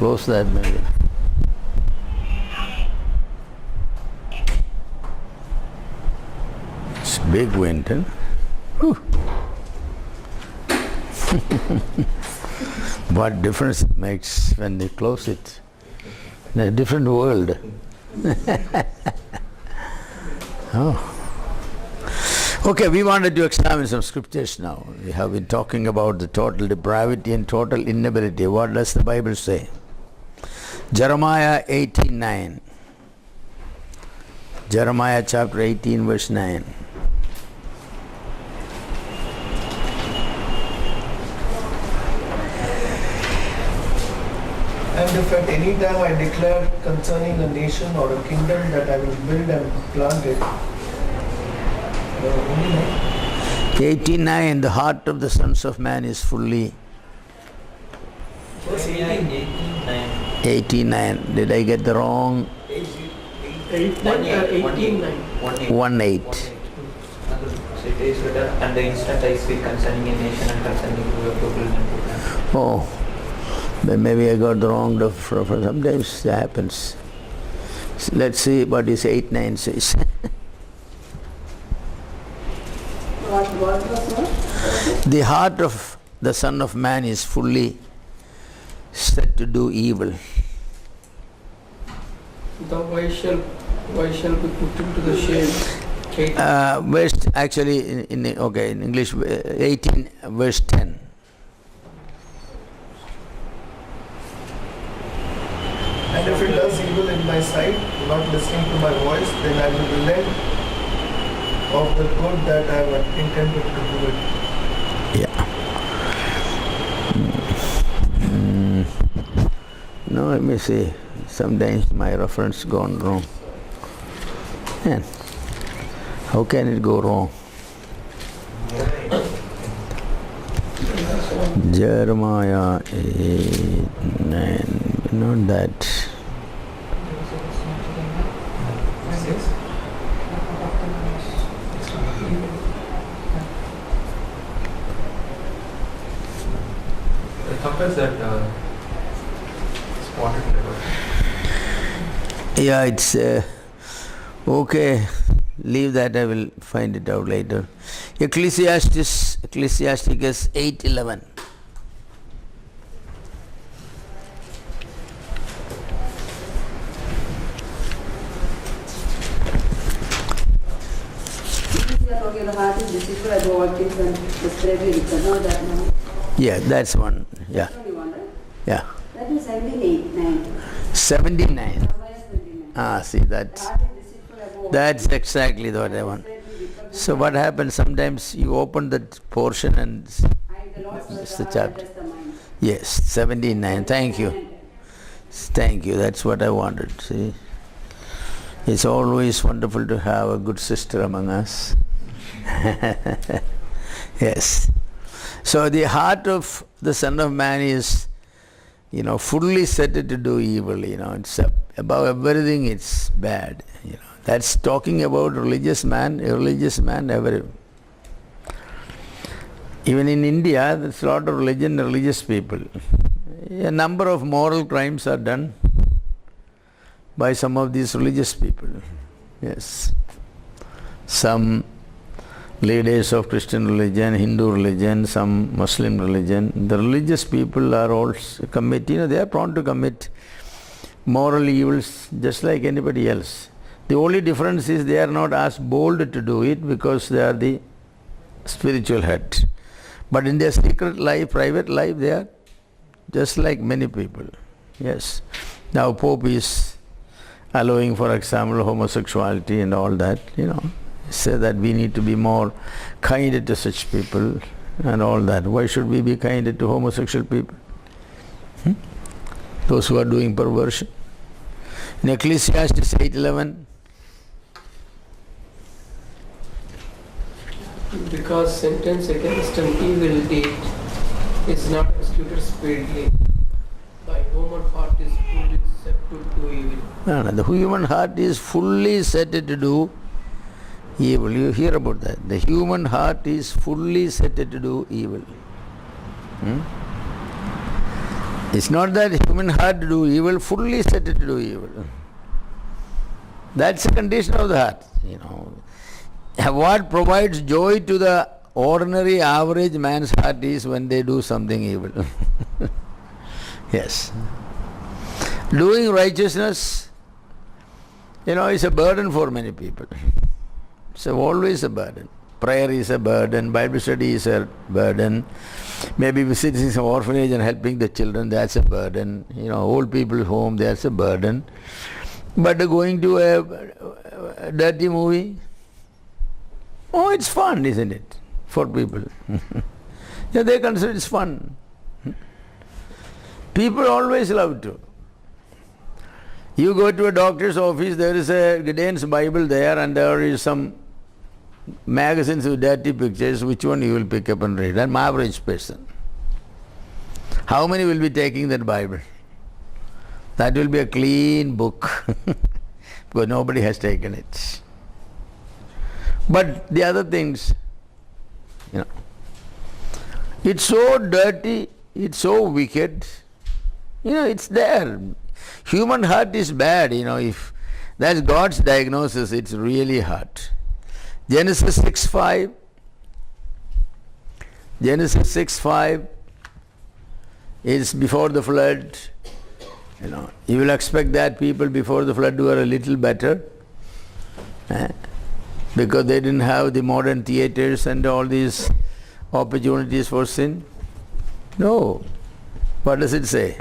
close that maybe. It's big wind, huh? Whew. What difference it makes when they close it. In a different world. Oh. Okay, we wanted to examine some scriptures now. We have been talking about the total depravity and total inability. What does the Bible say? Jeremiah 18:9. Jeremiah chapter 18 verse 9. And if at any time I declare concerning a nation or a kingdom that I will build and plant it, 18:9, the heart of the sons of man is fully. 18:9. Did I get the wrong? 18:9. 1:8. It is written, and the instant I speak concerning a nation and concerning your people and people. Oh, but maybe I got the wrong reference. Sometimes that happens. So let's see what is 8:9 says. What was that? The heart of the Son of Man is fully set to do evil. The why shall be put into the shame. Verse actually in English 18 verse 10. And if it does evil in my sight, not listening to my voice, then I will relent of the good that I have intended to do it. Yeah. No, let me see. Sometimes my reference gone wrong. Man, how can it go wrong? Jeremiah 8:9. Not that. Compares that spotted level. Yeah, it's okay. Leave that. I will find it out later. Ecclesiasticus 8:11. The heart is deceitful above all things and desperately wicked. No, that no. Yeah, that's one. Yeah, Only one, right? yeah. That is 78:9. 79. Jeremiah 79. See The that's heart is deceitful above all that's exactly what I want. desperately wicked. So what happens? Sometimes you open that portion and And the Lord It's searches the the heart chapter. and tests the mind. yes, 79. Thank you. Thank you. That's what I wanted. See, it's always wonderful to have a good sister among us. Yes. So the heart of the Son of Man is, fully set to do evil. It's above everything. It's bad. That's talking about religious man ever. Even in India, there's a lot of religion, religious people. A number of moral crimes are done by some of these religious people. Yes. Some leaders of Christian religion, Hindu religion, some Muslim religion. The religious people are all they are prone to commit moral evils just like anybody else. The only difference is they are not as bold to do it because they are the spiritual head. But in their secret life, private life, they are just like many people. Yes. Now Pope is allowing, for example, homosexuality and all that, say that we need to be more kind to such people and all that. Why should we be kind to homosexual people? Those who are doing perversion. In Ecclesiastes 8:11. Because sentence against an evil deed is not executed speedily. The human heart is fully set to do evil. No, the human heart is fully set to do evil. You hear about that. The human heart is fully set to do evil. It's not that human heart to do evil, fully set it to do evil. That's the condition of the heart, you know. What provides joy to the ordinary average man's heart is when they do something evil. Yes. Doing righteousness, you know, is a burden for many people. It's always a burden. Prayer is a burden, Bible study is a burden, maybe visiting some orphanage and helping the children, that's a burden. You know, old people's home, that's a burden. But going to a dirty movie, oh, it's fun, isn't it, for people? Yeah, they consider it's fun. People always love to. You go to a doctor's office, there is a Gideon's Bible there, and there is some magazines with dirty pictures. Which one you will pick up and read? An average person. How many will be taking that Bible? That will be a clean book because nobody has taken it. But the other things, you know, it's so dirty, it's so wicked, you know, it's there. Human heart is bad, you know, if that's God's diagnosis, it's really hard. Genesis 6:5. Genesis 6:5 is before the flood. You know, you will expect that people before the flood were a little better, because they didn't have the modern theaters and all these opportunities for sin. No. What does it say?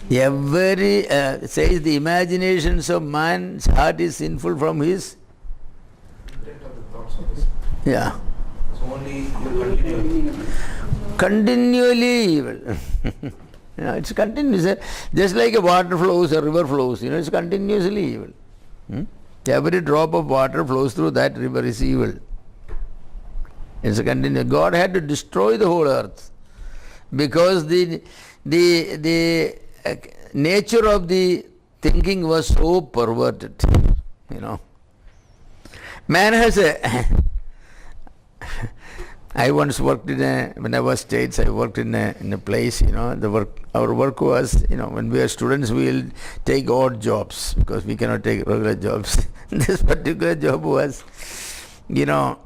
Every says the imaginations of man's heart is sinful from his. Yeah. So only you Continually evil. You know, it's continuous. Just like a water flows, a river flows, you know, it's continuously evil. Every drop of water flows through that river is evil. It's a continuous. God had to destroy the whole earth because the nature of the thinking was so perverted, you know. Man has a I once worked when I was States, I worked in a place, you know, our work was, you know, when we are students, we will take odd jobs because we cannot take regular jobs. This particular job was, you know,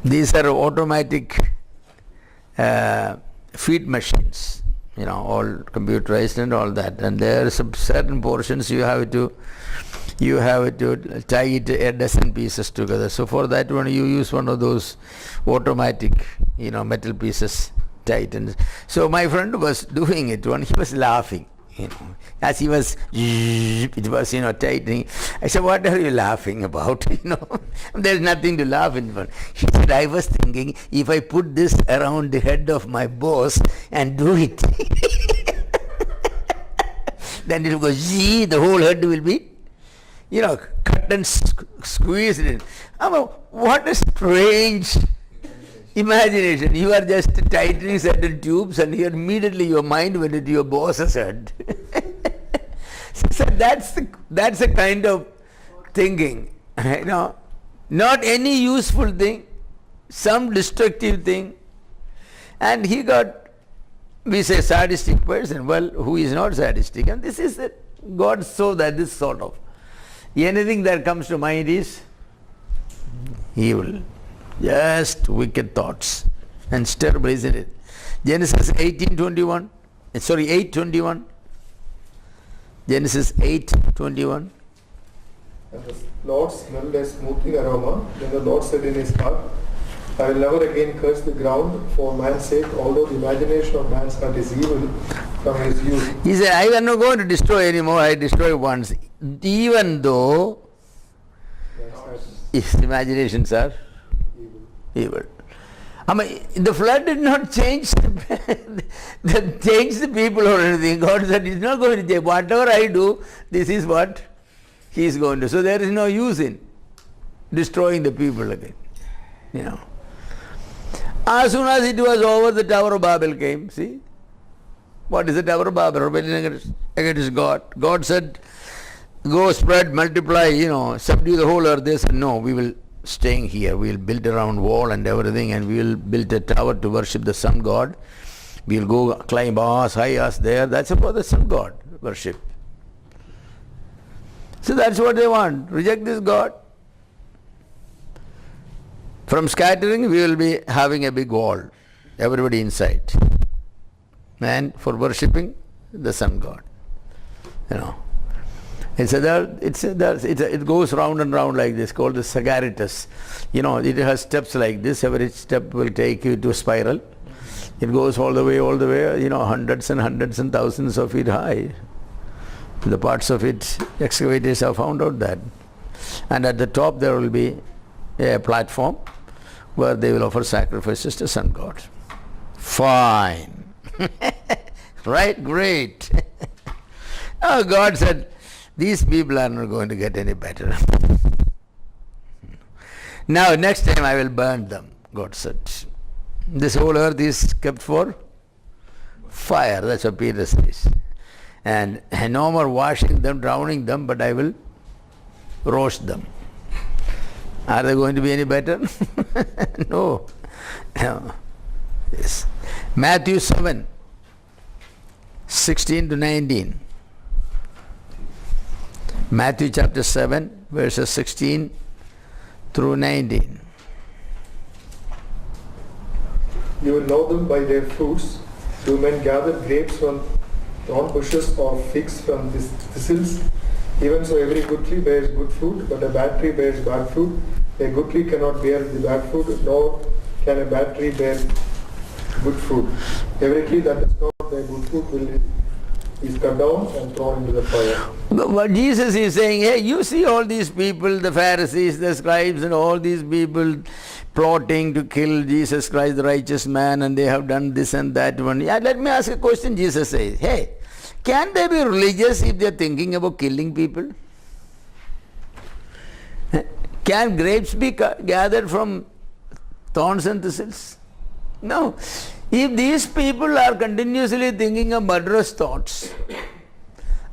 these are automatic feed machines, you know, all computerized and all that. And there are some certain portions you have to tie it a dozen pieces together. So for that one you use one of those automatic, you know, metal pieces tightened. So my friend was doing it one, he was laughing, you know, as he was, it was, you know, tightening. I said, what are you laughing about? You know, there's nothing to laugh in front. He said, I was thinking if I put this around the head of my boss and do it, then it will go, the whole head will be, you know, cut and squeezed in. I mean, what a strange imagination. You are just tightening certain tubes and here immediately your mind went into your boss's head. So that's a kind of thinking. You know, not any useful thing, some destructive thing. And he got, we say, sadistic person. Well, who is not sadistic? And this is it. God saw that this sort of. Anything that comes to mind is evil. Just wicked thoughts. And it's terrible, isn't it? Genesis 8:21. Genesis 8:21. And the Lord smelled a smoothing aroma. Then the Lord said in his heart, I will never again curse the ground for man's sake, although the imagination of man's heart is evil from his youth. He said, I am not going to destroy anymore, I destroy once. Even though his imaginations are evil. I mean, the flood did not change the people or anything. God said, it's not going to change. Whatever I do, this is what he is going to. So there is no use in destroying the people again. You know. As soon as it was over, the Tower of Babel came. See? What is the Tower of Babel? Rebellion against God. God said, go spread, multiply, you know, subdue the whole earth. They said, no, we will staying here. We'll build a round wall and everything, and we'll build a tower to worship the sun god. We'll go climb as high as there. That's about the sun god worship. So that's what they want. Reject this God. From scattering, we will be having a big wall. Everybody inside. And for worshipping the sun god. You know. It goes round and round like this, called the Sagaritas. You know, it has steps like this. Every step will take you to a spiral. It goes all the way, you know, hundreds and thousands of feet high. The parts of it, excavators have found out that. And at the top there will be a platform where they will offer sacrifices to sun god. Fine. Right? Great. Oh, God said, these people are not going to get any better. Now, next time I will burn them, God said. This whole earth is kept for fire. That's what Peter says. And no more washing them, drowning them, but I will roast them. Are they going to be any better? No. No. Yes. Matthew 7, 16 to 19. Matthew chapter 7, verses 16 through 19. You will know them by their fruits. Do men gather grapes from thorn bushes or figs from thistles? Even so, every good tree bears good fruit, but a bad tree bears bad fruit. A good tree cannot bear the bad fruit, nor can a bad tree bear good fruit. Every tree that does not bear good fruit is cut down and thrown into the fire. But Jesus is saying, hey, you see all these people, the Pharisees, the scribes, and all these people plotting to kill Jesus Christ, the righteous man, and they have done this and that one. Yeah, let me ask a question. Jesus says, hey, can they be religious if they are thinking about killing people? Can grapes be gathered from thorns and thistles? No. If these people are continuously thinking of murderous thoughts,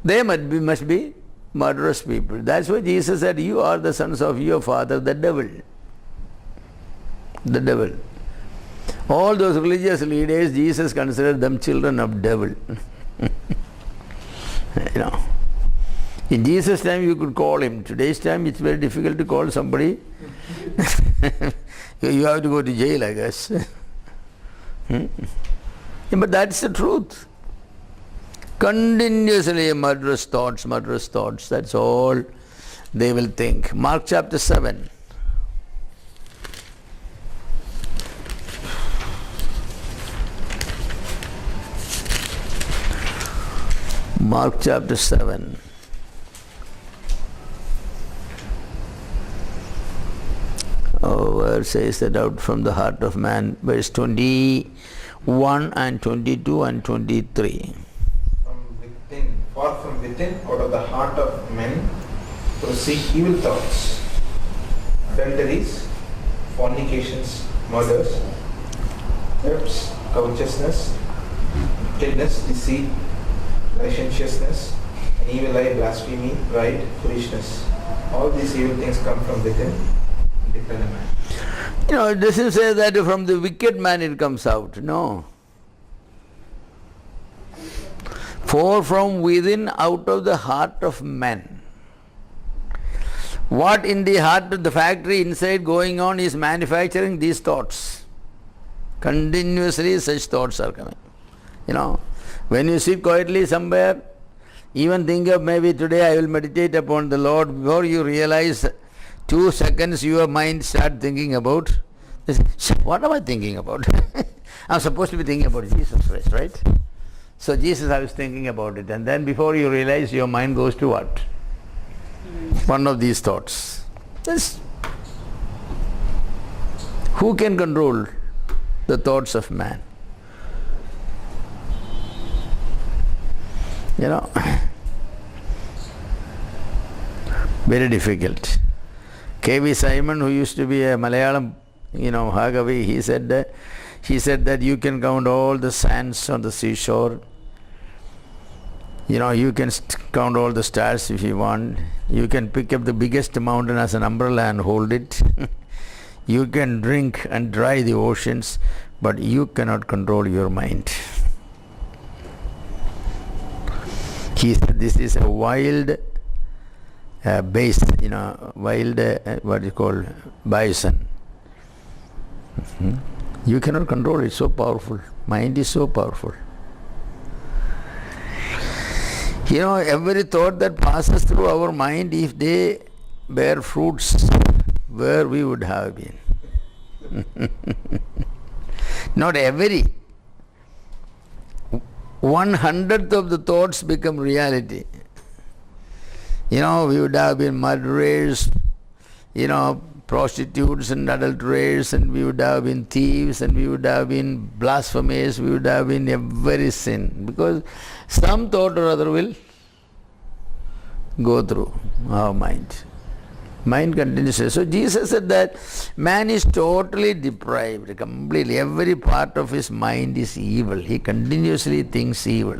they must be murderous people. That's why Jesus said, you are the sons of your father, the devil. The devil. All those religious leaders, Jesus considered them children of devil. You know. In Jesus' time you could call him. Today's time it's very difficult to call somebody. You have to go to jail, I guess. Yeah, but that's the truth. Continuously murderous thoughts, that's all they will think. Mark chapter 7. Mark chapter 7. Where it says that out from the heart of man, verse 21 and 22 and 23. For from within, out of the heart of men, proceed evil thoughts, adulteries, fornications, murders, thefts, covetousness, wickedness, deceit, licentiousness, an evil eye, blasphemy, pride, foolishness. All these evil things come from within and defile a man. You know, it doesn't say that from the wicked man it comes out. No. For from within, out of the heart of men. What in the heart of the factory inside going on is manufacturing these thoughts. Continuously such thoughts are coming. You know, when you sit quietly somewhere, even think of maybe today I will meditate upon the Lord, before you realize 2 seconds your mind start thinking about, what am I thinking about? I'm supposed to be thinking about Jesus Christ, right? So Jesus, I was thinking about it, and then before you realize, your mind goes to what? One of these thoughts. Yes. Who can control the thoughts of man? You know, very difficult. K.V. Simon, who used to be a Malayalam, Hagavi, he said that you can count all the sands on the seashore. You can count all the stars if you want. You can pick up the biggest mountain as an umbrella and hold it. You can drink and dry the oceans, but you cannot control your mind. He said this is a wild beast, wild, what is called, bison. You cannot control it, so powerful. Mind is so powerful. Every thought that passes through our mind, if they bear fruits, where we would have been. Not every. 1/100th of the thoughts become reality. We would have been murderers, prostitutes and adulterers, and we would have been thieves, and we would have been blasphemous, we would have been every sin. Because some thought or other will go through our mind. Mind continues. So Jesus said that man is totally deprived, completely. Every part of his mind is evil. He continuously thinks evil.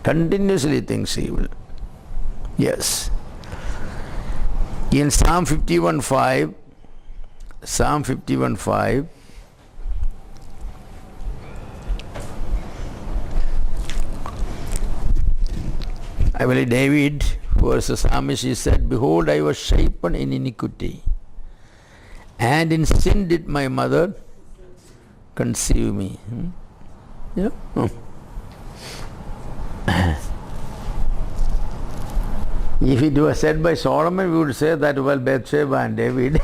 Continuously thinks evil. Yes. In Psalm 51:5, I believe David, who was a psalmist, he said, "Behold, I was shapen in iniquity, and in sin did my mother conceive me." Yeah. If it was said by Solomon, we would say that, well, Bathsheba and David.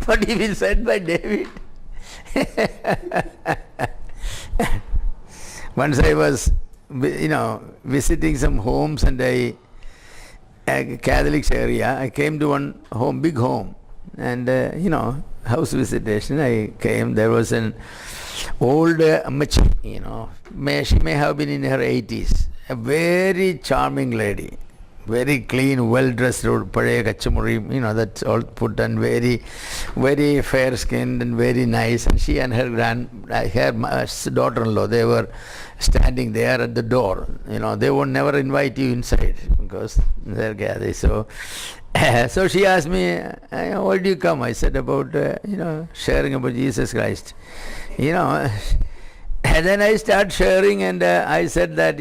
But if it's said by David, once I was, visiting some homes, and a Catholic area, I came to one home, big home, and house visitation. I came. There was an old ammachi, she may have been in her 80s, a very charming lady, very clean, well dressed, pazhaya kachamuri, that's all put, and very, very fair skinned and very nice. And she and her daughter-in-law, they were standing there at the door. They would never invite you inside because they're gathered. So she asked me, "Why do you come?" I said, "About sharing about Jesus Christ." And then I start sharing, and I said that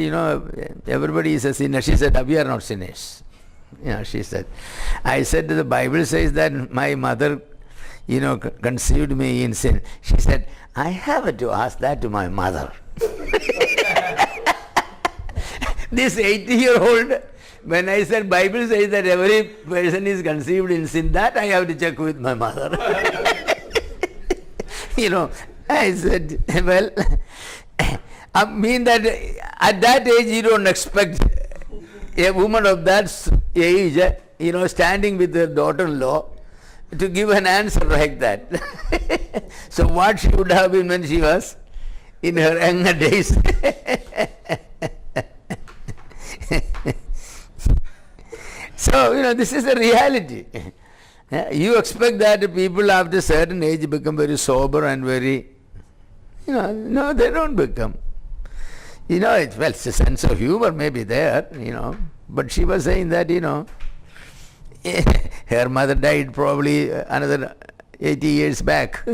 everybody is a sinner. She said, "We are not sinners." She said. I said, "The Bible says that my mother conceived me in sin." She said, "I have to ask that to my mother." This 80-year-old, when I said Bible says that every person is conceived in sin, that I have to check with my mother. I said, well, I mean that at that age you don't expect a woman of that age, standing with her daughter-in-law to give an answer like that. So what she would have been when she was in her younger days. So, this is the reality. You expect that people after a certain age become very sober and very, no, they don't become. It's a sense of humor may be there, but she was saying that, her mother died probably another 80 years back,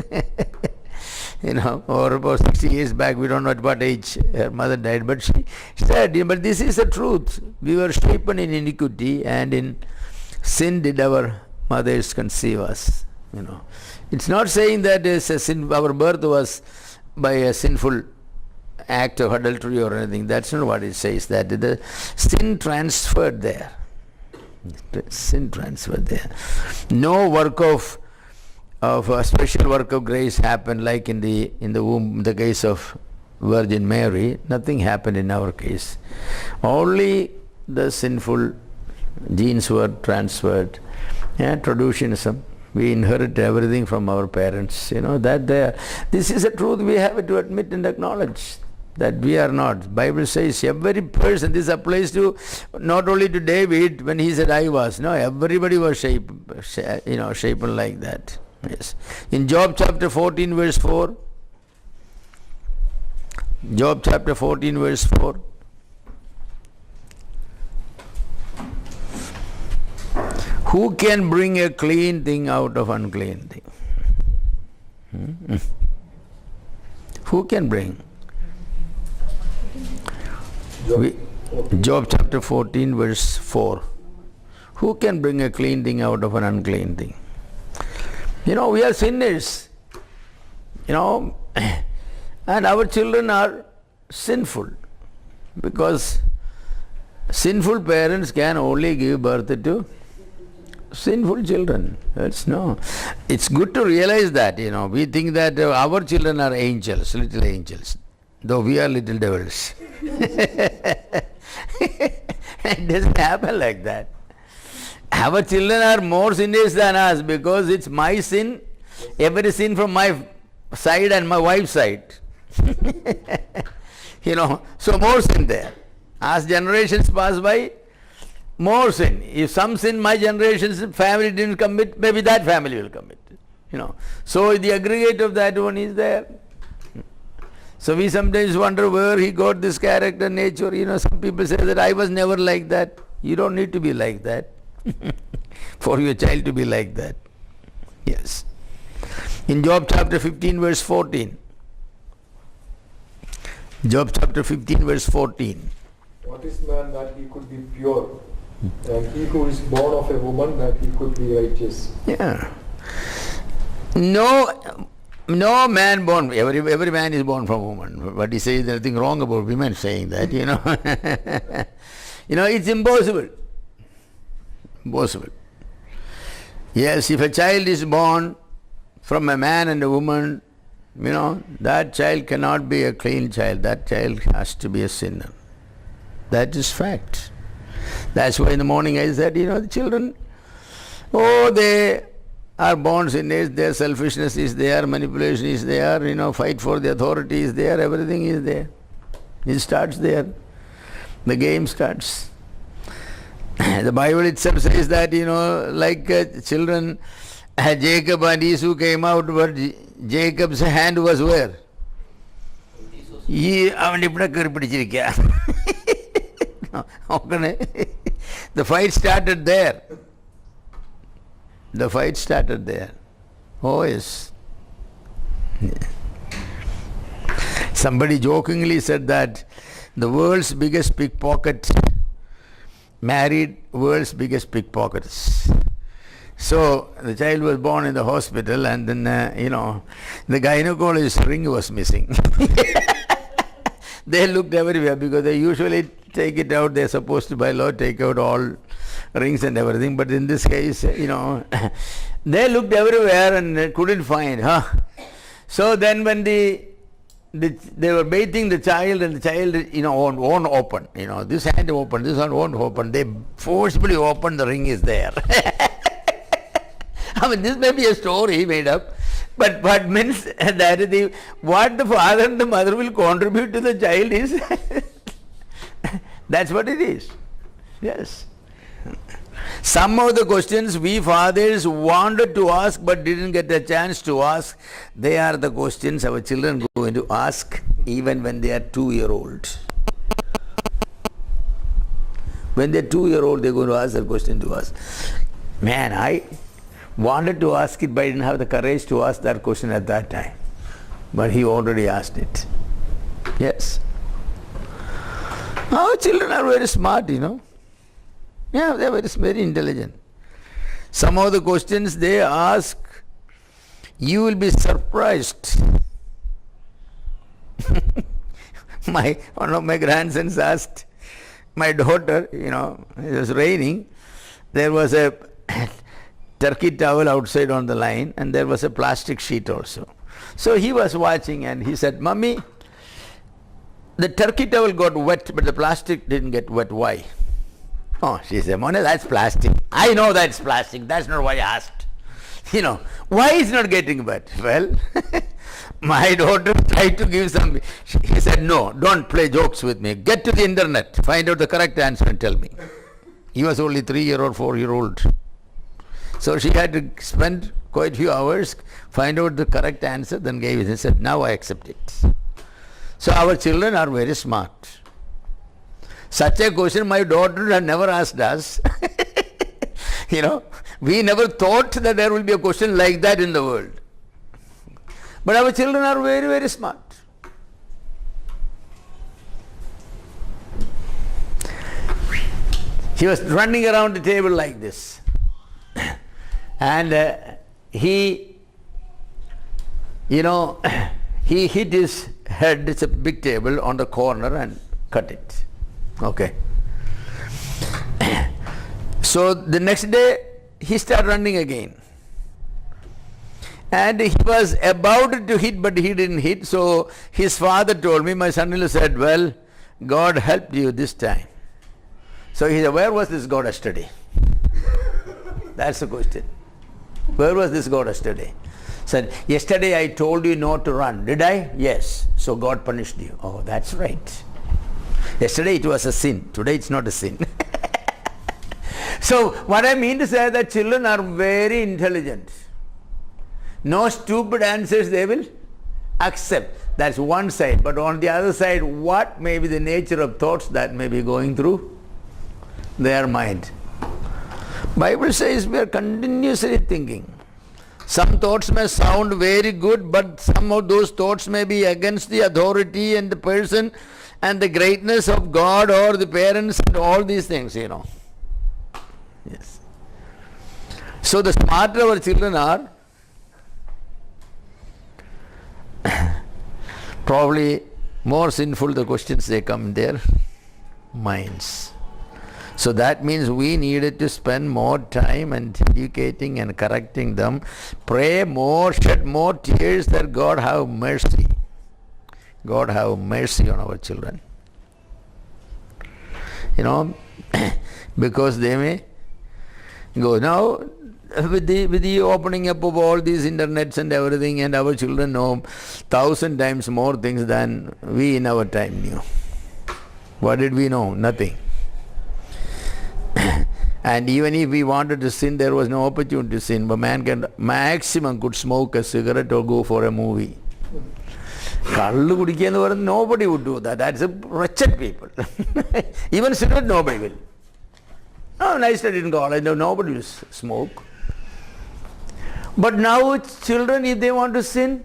or about 60 years back, we don't know at what age her mother died, but she said, but this is the truth. We were shapen in iniquity, and in sin did our mothers conceive us. It's not saying that our birth was by a sinful act of adultery or anything. That's not what it says. That the sin transferred there. Sin transferred there. No work of a special work of grace happened like in the womb, in the case of Virgin Mary. Nothing happened in our case. Only the sinful genes were transferred. Traducianism. We inherit everything from our parents. This is a truth we have to admit and acknowledge. That we are not. Bible says every person, this applies to not only to David when he said I was. No, everybody was shapen like that. Yes. In Job chapter 14 verse 4. Job chapter 14 verse 4. Who can bring a clean thing out of unclean thing? Who can bring? Job chapter 14 verse 4. Who can bring a clean thing out of an unclean thing? We are sinners. And our children are sinful. Because sinful parents can only give birth to sinful children. It's good to realize that, we think that our children are angels, little angels, though we are little devils. It doesn't happen like that. Our children are more sinners than us because it's my sin, every sin from my side and my wife's side. So more sin there. As generations pass by, more sin. If some sin my generation's family didn't commit, maybe that family will commit. So the aggregate of that one is there. So we sometimes wonder where he got this character, nature. Some people say that I was never like that. You don't need to be like that for your child to be like that. Yes. In Job chapter 15 verse 14. Job chapter 15 verse 14. What is man that he could be pure? And he who is born of a woman that he could be righteous. Yeah. No man born, every man is born from woman. But he says nothing wrong about women saying that, it's impossible. Impossible. Yes, if a child is born from a man and a woman, that child cannot be a clean child. That child has to be a sinner. That is fact. That's why in the morning I said, the children, they are born sinners, their selfishness is there, manipulation is there, fight for the authority is there, everything is there. It starts there. The game starts. The Bible itself says that, like children, Jacob and Esau came out, but Jacob's hand was where? The fight started there. The fight started there. Oh yes. Somebody jokingly said that the world's biggest pickpocket married world's biggest pickpockets. So the child was born in the hospital and then, the gynecologist's ring was missing. They looked everywhere because they usually take it out. They're supposed to by law take out all rings and everything. But in this case, they looked everywhere and couldn't find. So then when they were bathing the child and the child, won't open. This hand open, this one won't open. They forcibly open, the ring is there. This may be a story made up. But what means that what the father and the mother will contribute to the child is, that's what it is. Yes. Some of the questions we fathers wanted to ask but didn't get a chance to ask, they are the questions our children are going to ask even when they are 2-year-old. When they are 2-year-old, they are going to ask that question to us. Man, I wanted to ask it, but I didn't have the courage to ask that question at that time. But he already asked it. Yes. Our children are very smart, Yeah, they are very intelligent. Some of the questions they ask, you will be surprised. One of my grandsons asked my daughter, it was raining, there was a turkey towel outside on the line and there was a plastic sheet also. So he was watching and he said, Mummy, the turkey towel got wet but the plastic didn't get wet. Why? Oh, she said, Mona, that's plastic. I know that's plastic. That's not why I asked. Why is not getting wet? Well, my daughter tried to give some. He said, no, don't play jokes with me. Get to the internet, find out the correct answer and tell me. He was only 3-year or 4-year-old. So she had to spend quite a few hours, find out the correct answer, then gave it. He said, now I accept it. So our children are very smart. Such a question my daughter had never asked us. We never thought that there will be a question like that in the world. But our children are very, very smart. He was running around the table like this. And he hit his head, it's a big table, on the corner and cut it. Okay. So the next day he started running again. And he was about to hit, but he didn't hit. So his father told me, my son-in-law said, well, God helped you this time. So he said, where was this God yesterday? That's the question. Where was this God yesterday? Said, yesterday I told you not to run. Did I? Yes. So God punished you. Oh, that's right. Yesterday it was a sin. Today it's not a sin. So what I mean to say that children are very intelligent. No stupid answers they will accept. That's one side. But on the other side, what may be the nature of thoughts that may be going through their mind? Bible says we are continuously thinking. Some thoughts may sound very good, but some of those thoughts may be against the authority and the person and the greatness of God or the parents and all these things, Yes. So the smarter our children are, probably more sinful the questions they come in their minds. So that means we needed to spend more time and educating and correcting them. Pray more, shed more tears that God have mercy. God have mercy on our children. Because they may go. Now, with the opening up of all these internets and everything, and our children know 1,000 times more things than we in our time knew. What did we know? Nothing. And even if we wanted to sin, there was no opportunity to sin. But man maximum could smoke a cigarette or go for a movie. Nobody would do that. That's a wretched people. Even cigarette nobody will. No, I studied in college, nobody will smoke. But now children, if they want to sin,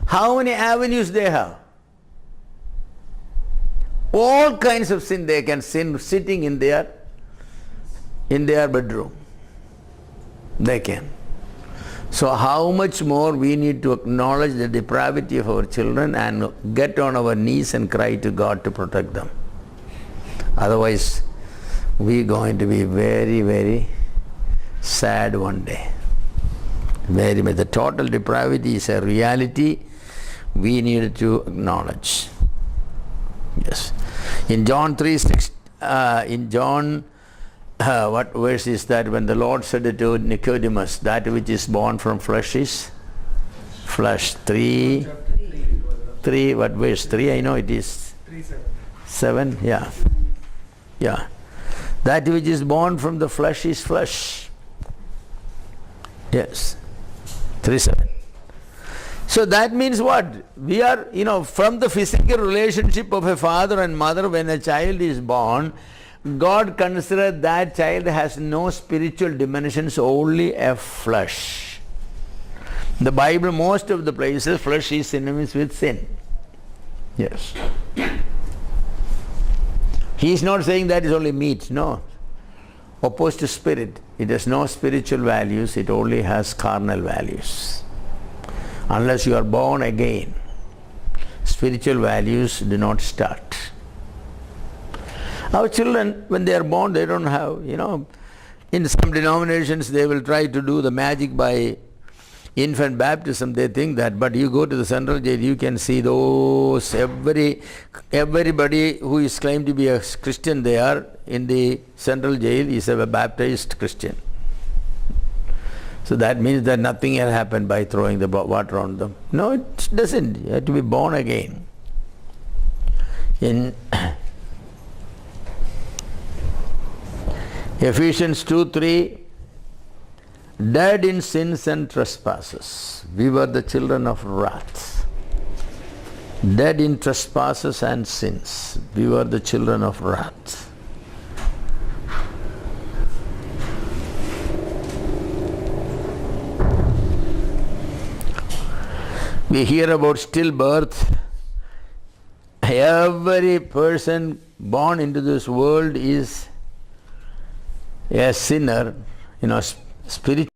how many avenues they have? All kinds of sin they can sin sitting in their bedroom. They can. So how much more we need to acknowledge the depravity of our children and get on our knees and cry to God to protect them. Otherwise, we are going to be very, very sad one day. Very much. The total depravity is a reality we need to acknowledge. Yes. In John 3:6, what verse is that? When the Lord said to Nicodemus, that which is born from flesh is flesh. 3, what verse? 3, I know it is. 7, yeah. Yeah. That which is born from the flesh is flesh. Yes. 3:7. So that means what? We are, from the physical relationship of a father and mother when a child is born, God considers that child has no spiritual dimensions, only a flesh. The Bible, most of the places, flesh is synonymous with sin. Yes. He is not saying that is only meat, no. Opposed to spirit. It has no spiritual values, it only has carnal values. Unless you are born again, spiritual values do not start. Our children, when they are born, they don't have, in some denominations they will try to do the magic by infant baptism, they think that, but you go to the central jail, you can see those, everybody who is claimed to be a Christian there in the central jail is a baptized Christian. So that means that nothing will happen by throwing the water on them. No, it doesn't. You have to be born again. In Ephesians 2:3, dead in sins and trespasses, we were the children of wrath. Dead in trespasses and sins, we were the children of wrath. We hear about stillbirth. Every person born into this world is a sinner, spiritual